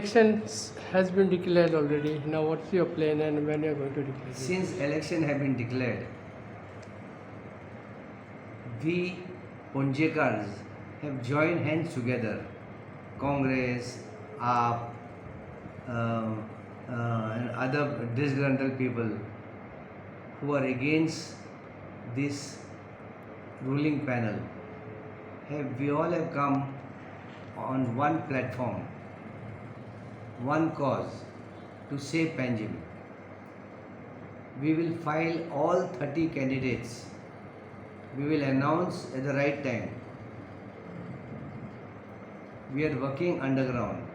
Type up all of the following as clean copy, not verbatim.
elections has been declared already. Now, what's your plan and when you're going to declare it? Since election have been declared, we Ponjekars have joined hands together, Congress, AAP, and other disgruntled people who are against this ruling panel. We all have come on one platform, one cause, to save Panjim. We will file all 30 candidates. We will announce at the right time. We are working underground.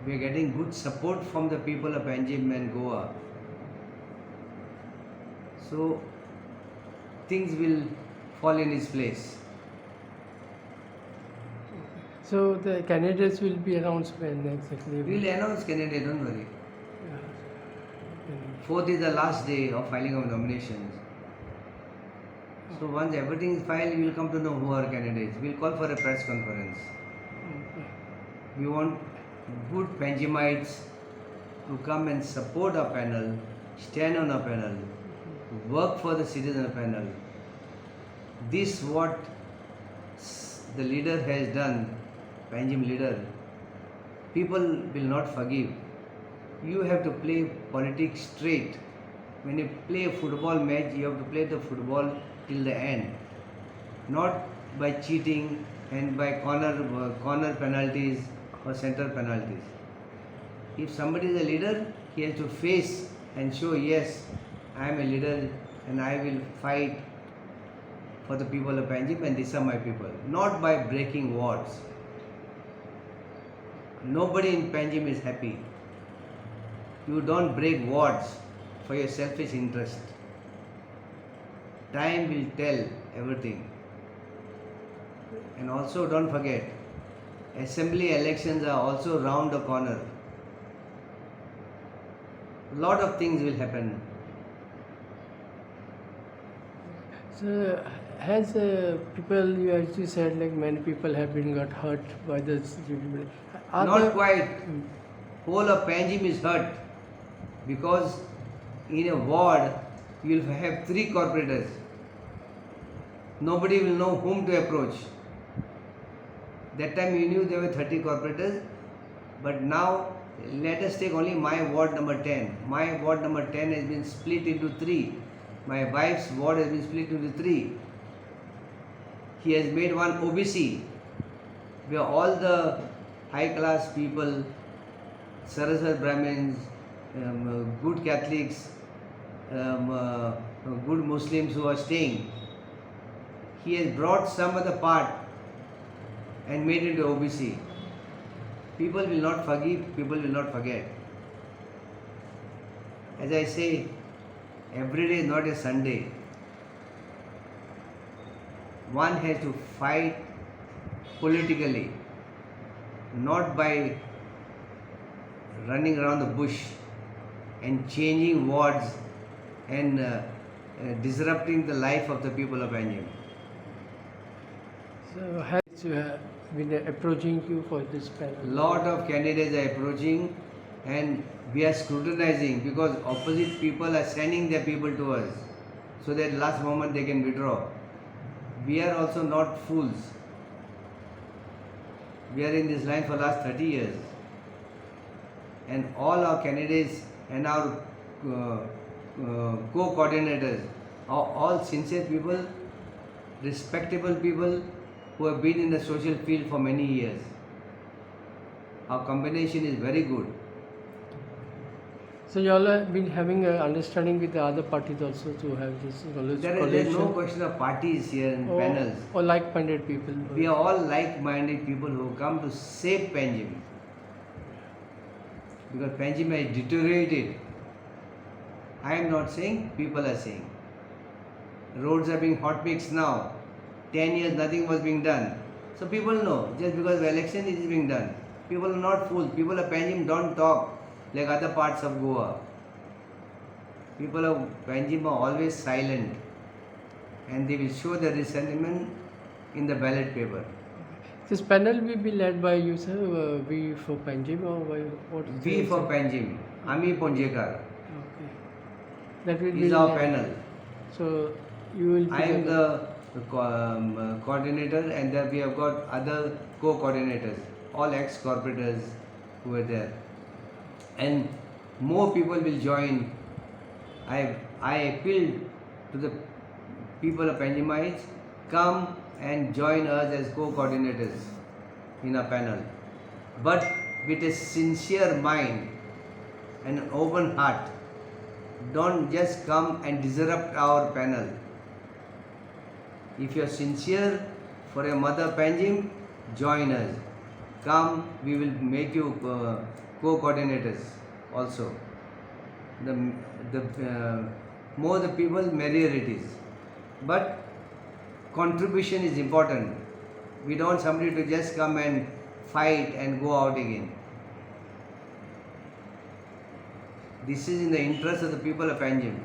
We are getting good support from the people of Panjim and Goa. So things will fall in its place. So the candidates will be announced when exactly? We will announce candidate, don't worry. Yeah. 4th is the last day of filing of nominations. So once everything is filed, you will come to know who are candidates. We will call for a press conference. Okay. We want good Panjimites to come and support our panel, stand on our panel, work for the citizen of panel. This what the leader has done, Panjim leader, people will not forgive. You have to play politics straight. When you play a football match, you have to play the football till the end, not by cheating and by corner penalties or center penalties. If somebody is a leader, he has to face and show, yes, I am a leader and I will fight for the people of Panjim and these are my people. Not by breaking wards. Nobody in Panjim is happy. You don't break wards for your selfish interest. Time will tell everything. And also don't forget, assembly elections are also round the corner. Lot of things will happen. So has people, you actually said like many people have been got hurt by this. Not quite. Whole of Panjim is hurt because in a ward you will have 3 corporators. Nobody will know whom to approach. That time you knew there were 30 corporators, but now let us take only my ward number 10. My ward number 10 has been split into 3. My wife's ward has been split into 3. He has made one OBC where all the high class people, Saraswat Brahmins, good Catholics, good Muslims who are staying. He has brought some other part and made it into OBC. People will not forgive, people will not forget. As I say, every day is not a Sunday. One has to fight politically, not by running around the bush and changing wards and disrupting the life of the people of Panjim. So has been approaching you for this panel? Lot of candidates are approaching and we are scrutinizing because opposite people are sending their people to us so that last moment they can withdraw. We are also not fools. We are in this line for last 30 years and all our candidates and our co-coordinators are all sincere people, respectable people who have been in the social field for many years. Our combination is very good. So you all have been having an understanding with the other parties also to have this knowledge There is no question of parties here and panels. Or like-minded people. We are all like-minded people who come to save Panjim. Because Panjim has deteriorated. I am not saying, people are saying. Roads are being hot mixed now. 10 years nothing was being done. So people know, just because the election is being done. People are not fools. People of Panjim don't talk like other parts of Goa. People of Panjim are always silent and they will show their resentment in the ballot paper. This panel will be led by you, sir. We for Panjim or by what? V for Panjim, Ami Ponjekar. Okay. That will He be is our led- panel. So you will. I am the coordinator, and then we have got other co-coordinators, all ex-corporators who are there, and more people will join. I appeal to the people of Panjimites, come and join us as co-coordinators in a panel, but with a sincere mind and an open heart. Don't just come and disrupt our panel. If you are sincere for your mother Panjim, join us. Come, we will make you co-coordinators also. The more the people, merrier it is. But contribution is important. We don't want somebody to just come and fight and go out again. This is in the interest of the people of Panjim.